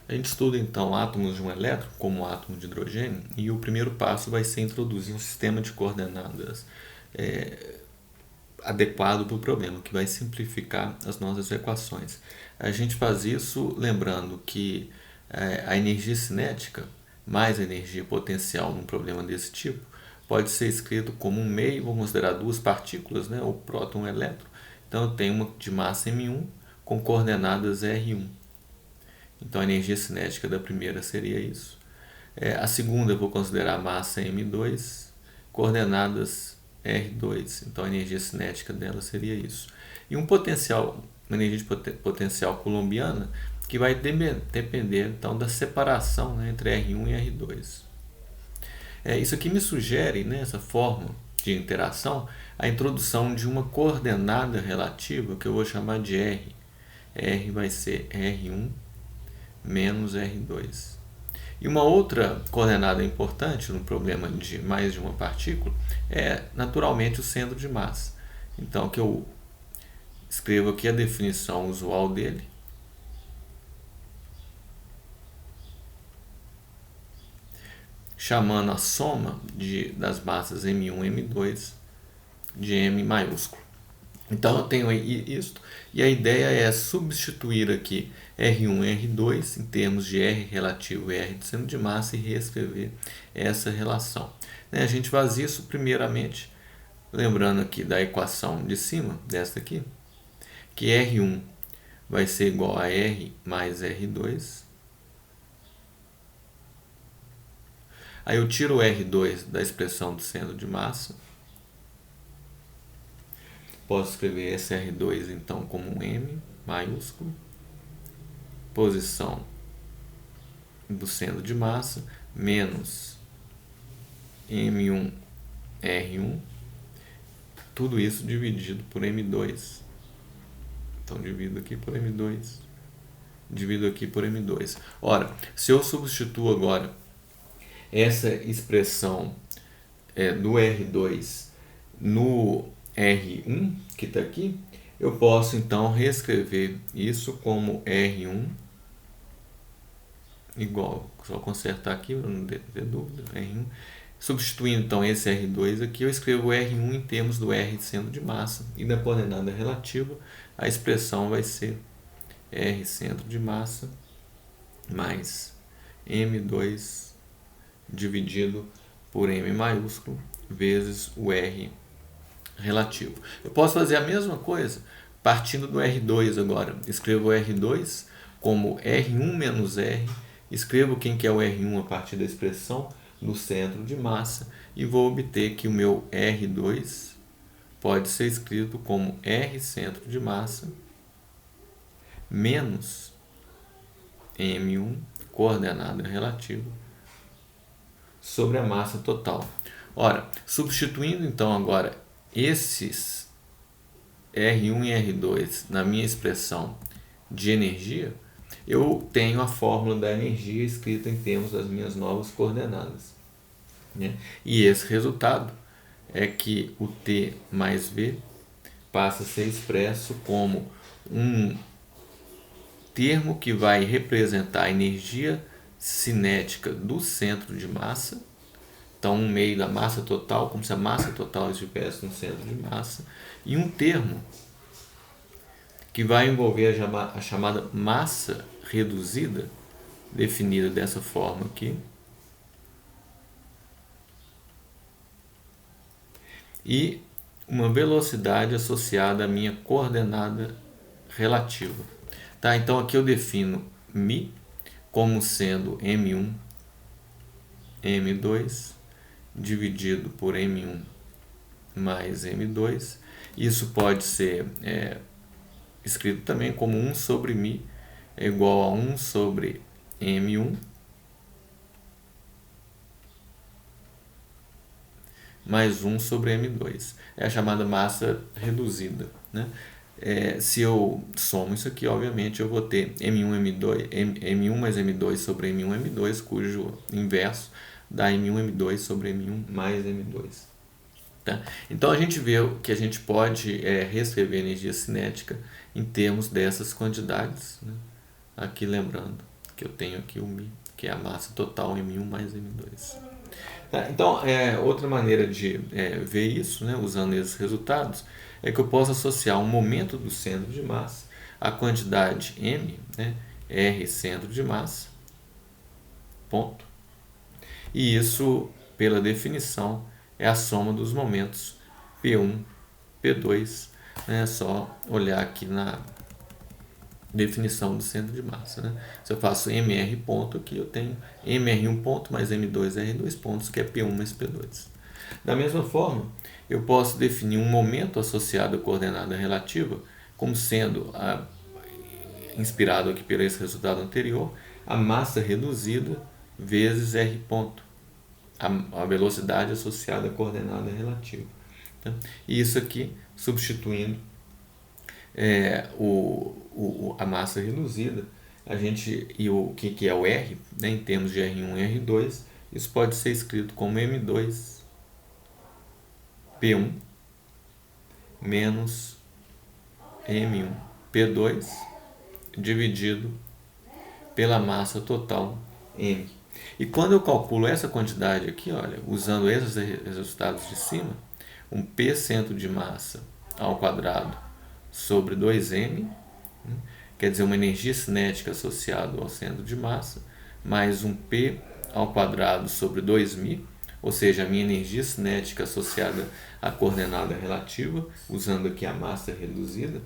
A gente estuda então átomos de um elétron como o átomo de hidrogênio e o primeiro passo vai ser introduzir um sistema de coordenadas adequado para o problema, que vai simplificar as nossas equações. A gente faz isso lembrando que a energia cinética mais a energia potencial num problema desse tipo pode ser escrito como um meio, vamos considerar duas partículas, né, o próton e o elétron. Então eu tenho uma de massa m1 com coordenadas r1. Então a energia cinética da primeira seria isso. A segunda eu vou considerar massa m2, coordenadas r2. Então a energia cinética dela seria isso. E um potencial, uma energia de potencial coulombiana que vai depender então da separação, né, entre R1 e R2. Isso aqui me sugere, né, essa forma de interação, a introdução de uma coordenada relativa que eu vou chamar de R. R vai ser R1 menos R2. E uma outra coordenada importante no problema de mais de uma partícula é naturalmente o centro de massa. Então, que eu escrevo aqui a definição usual dele. Chamando a soma das massas M1 e M2 de M maiúsculo. Então eu tenho isso, e a ideia é substituir aqui R1 e R2 em termos de R relativo e R de centro de massa e reescrever essa relação. A gente faz isso primeiramente, lembrando aqui da equação de cima, desta aqui, que R1 vai ser igual a R mais R2. Aí eu tiro o R2 da expressão do centro de massa. Posso escrever esse R2 então como um M maiúsculo, posição do centro de massa, menos M1 R1, tudo isso dividido por M2. Então divido aqui por M2, divido aqui por M2. Ora, se eu substituo agora essa expressão do R2 no R1, que está aqui, eu posso então reescrever isso como R1 igual, só consertar aqui para não ter dúvida, R1. Substituindo então esse R2 aqui, eu escrevo R1 em termos do R de centro de massa e da coordenada relativa, a expressão vai ser R centro de massa mais M2 dividido por M maiúsculo vezes o R relativo. Eu posso fazer a mesma coisa partindo do R2 agora. Escrevo o R2 como R1 menos R, escrevo quem que é o R1 a partir da expressão no centro de massa e vou obter que o meu R2 pode ser escrito como R centro de massa menos M1, coordenada relativa, sobre a massa total. Ora, substituindo então agora esses R1 e R2 na minha expressão de energia, eu tenho a fórmula da energia escrita em termos das minhas novas coordenadas. E esse resultado é que o T mais V passa a ser expresso como um termo que vai representar a energia cinética do centro de massa. Então, um meio da massa total, como se a massa total estivesse no centro de massa, e um termo que vai envolver a chamada massa reduzida, definida dessa forma aqui, e uma velocidade associada à minha coordenada relativa. Tá? Então, aqui eu defino μ como sendo M1, M2, dividido por M1 mais M2. Isso pode ser escrito também como 1 sobre μ é igual a 1 sobre M1 mais 1 sobre M2. É a chamada massa reduzida. Né? Se eu somo isso aqui, obviamente eu vou ter M1 mais M2 sobre M1 M2, cujo inverso dá M1 M2 sobre M1 mais M2. Tá? Então a gente vê que a gente pode reescrever energia cinética em termos dessas quantidades. Né? Aqui lembrando que eu tenho aqui o μ, que é a massa total M1 mais M2. Tá, então, outra maneira de ver isso, né, usando esses resultados, é que eu posso associar um momento do centro de massa à quantidade M, né, R centro de massa, ponto. E isso, pela definição, é a soma dos momentos P1, P2. Né? É só olhar aqui na definição do centro de massa. Né? Se eu faço MR ponto aqui, eu tenho MR1 ponto mais M2R2 pontos, que é P1 mais P2. Da mesma forma, eu posso definir um momento associado à coordenada relativa como sendo, inspirado aqui por esse resultado anterior, a massa reduzida vezes R ponto, a velocidade associada à coordenada relativa. Tá? E isso aqui, substituindo a massa reduzida, a gente, e o que é o R, né, em termos de R1 e R2, isso pode ser escrito como M2 P1 menos M1 P2 dividido pela massa total M. E quando eu calculo essa quantidade aqui, olha, usando esses resultados de cima, um P centro de massa ao quadrado sobre 2M, né, quer dizer, uma energia cinética associada ao centro de massa, mais um P ao quadrado sobre 2μ, ou seja, a minha energia cinética associada à coordenada relativa, usando aqui a massa reduzida,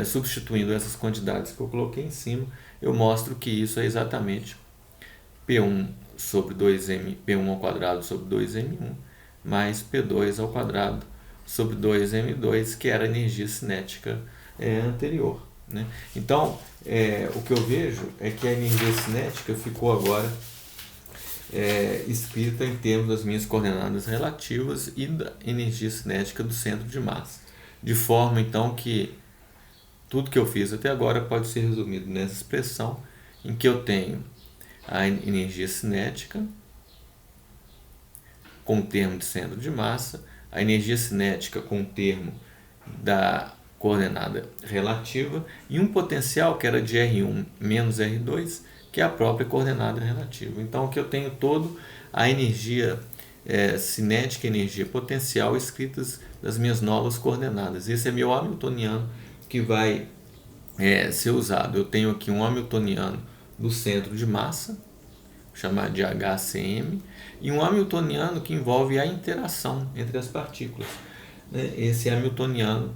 substituindo essas quantidades que eu coloquei em cima, eu mostro que isso é exatamente P1 sobre 2M, P1 ao quadrado sobre 2M1, mais P2 ao quadrado sobre 2M2, que era a energia cinética anterior. Né? Então, o que eu vejo é que a energia cinética ficou agora escrita em termos das minhas coordenadas relativas e da energia cinética do centro de massa. De forma, então, que tudo que eu fiz até agora pode ser resumido nessa expressão, em que eu tenho a energia cinética com o termo de centro de massa, a energia cinética com o termo da coordenada relativa e um potencial que era de R1 menos R2, que é a própria coordenada relativa. Então, aqui eu tenho todo a energia cinética e energia potencial escritas das minhas novas coordenadas. Esse é meu hamiltoniano que vai ser usado. Eu tenho aqui um hamiltoniano do centro de massa, chamado de HCM, e um hamiltoniano que envolve a interação entre as partículas. Né? Esse hamiltoniano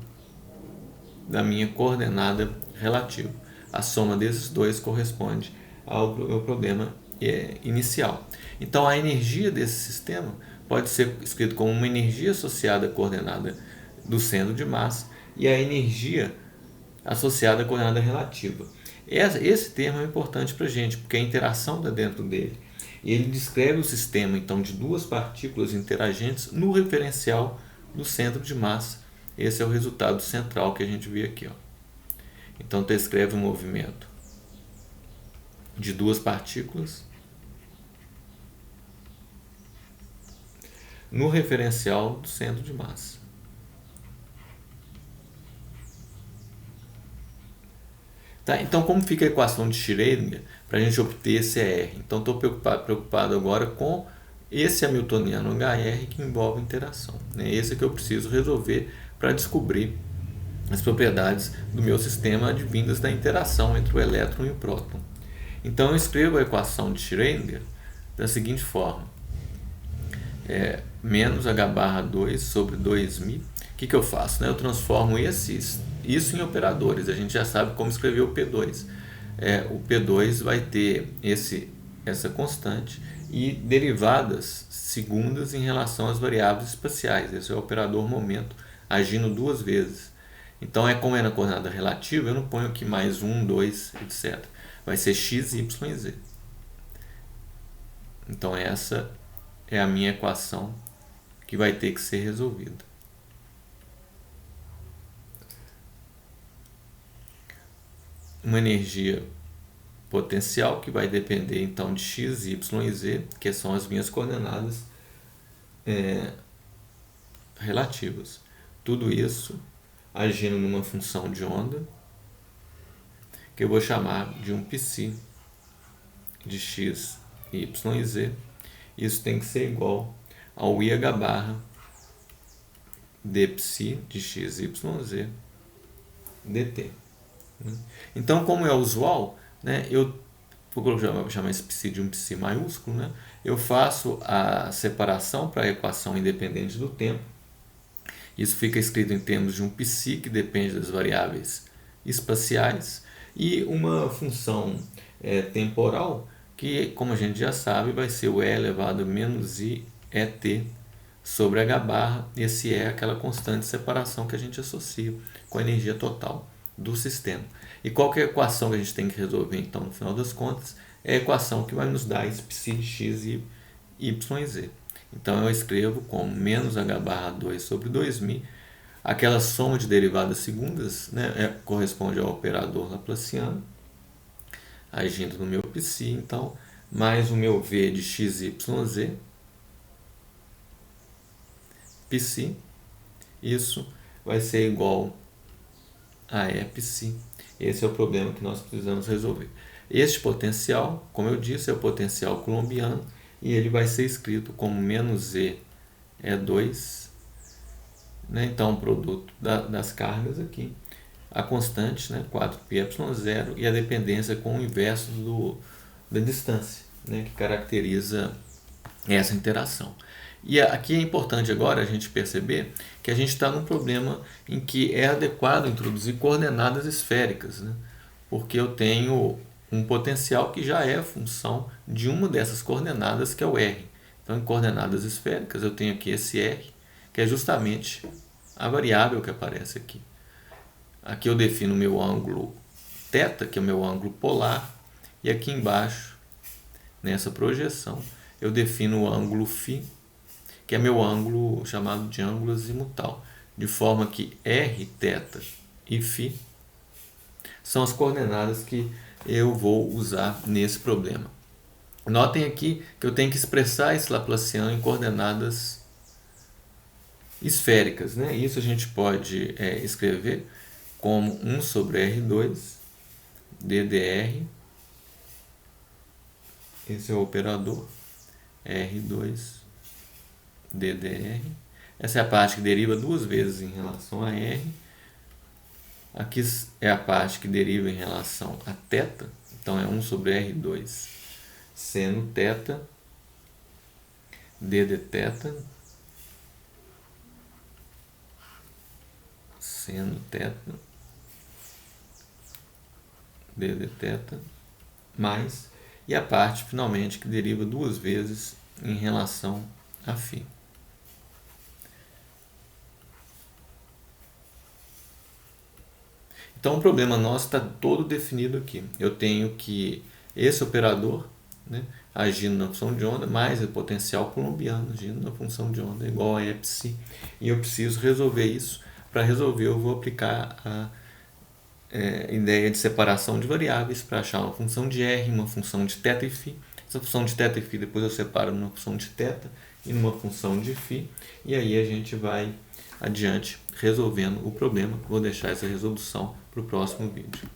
da minha coordenada relativa. A soma desses dois corresponde ao problema inicial. Então, a energia desse sistema pode ser escrito como uma energia associada à coordenada do centro de massa e a energia associada à coordenada relativa. Esse termo é importante para a gente, porque a interação está dentro dele. Ele descreve o sistema então de duas partículas interagentes no referencial do centro de massa. Esse é o resultado central que a gente vê aqui. Ó. Então, descreve o movimento de duas partículas no referencial do centro de massa. Tá? Então, como fica a equação de Schrödinger para a gente obter esse ER? Então, estou preocupado agora com esse hamiltoniano HR que envolve interação. Né? Esse é que eu preciso resolver para descobrir as propriedades do meu sistema advindas da interação entre o elétron e o próton. Então, eu escrevo a equação de Schrödinger da seguinte forma. Menos h barra 2 sobre 2μ. O que eu faço? Né? Eu transformo isso em operadores. A gente já sabe como escrever o P2. O P2 vai ter essa constante e derivadas segundas em relação às variáveis espaciais. Esse é o operador momento agindo duas vezes. Então, como é na coordenada relativa, eu não ponho aqui mais 1, 2, etc. Vai ser x, y e z. Então, essa é a minha equação que vai ter que ser resolvida. Uma energia potencial que vai depender então de x, y e z, que são as minhas coordenadas relativas. Tudo isso agindo numa função de onda que eu vou chamar de um psi de x, y e z, isso tem que ser igual ao IH barra de psi de x, y, z dt. Então, como é usual, né, eu vou chamar esse psi de um psi maiúsculo, né, eu faço a separação para a equação independente do tempo. Isso fica escrito em termos de um psi que depende das variáveis espaciais e uma função temporal que, como a gente já sabe, vai ser o e elevado a menos i et sobre h barra. Esse é aquela constante de separação que a gente associa com a energia total do sistema. E qual que é a equação que a gente tem que resolver, então, no final das contas? É a equação que vai nos dar esse psi de x, y e z. Então, eu escrevo como menos h barra 2 sobre 2μ. Aquela soma de derivadas segundas, né, corresponde ao operador laplaciano, agindo no meu psi, então, mais o meu v de x, y, z, psi, isso vai ser igual a E psi. Esse é o problema que nós precisamos resolver. Este potencial, como eu disse, é o potencial coulombiano e ele vai ser escrito como menos E é 2, né? Então, o produto das cargas aqui, a constante, né? 4πε0 e a dependência com o inverso da distância, né? Que caracteriza essa interação. E aqui é importante agora a gente perceber que a gente está num problema em que é adequado introduzir coordenadas esféricas, né? Porque eu tenho um potencial que já é função de uma dessas coordenadas, que é o R. Então, em coordenadas esféricas, eu tenho aqui esse R, que é justamente a variável que aparece aqui. Aqui eu defino o meu ângulo θ, que é o meu ângulo polar, e aqui embaixo, nessa projeção, eu defino o ângulo φ, que é meu ângulo chamado de ângulo azimutal, de forma que r, θ e φ são as coordenadas que eu vou usar nesse problema. Notem aqui que eu tenho que expressar esse laplaciano em coordenadas esféricas, né? Isso a gente pode escrever como 1 sobre R2 ddr, esse é o operador, R2 ddr. Essa é a parte que deriva duas vezes em relação a R. Aqui é a parte que deriva em relação a θ, então é 1 sobre R2 seno θ, d de θ, seno θ, d de θ, mais, e a parte finalmente que deriva duas vezes em relação a φ. Então o problema nosso está todo definido aqui. Eu tenho que esse operador, né, agindo na função de onda, mais o potencial coulombiano agindo na função de onda, igual a E psi. E eu preciso resolver isso. Para resolver, eu vou aplicar a ideia de separação de variáveis para achar uma função de R, uma função de θ e φ. Essa função de θ e φ depois eu separo numa função de θ e numa função de φ. E aí a gente vai adiante resolvendo o problema. Vou deixar essa resolução para o próximo vídeo.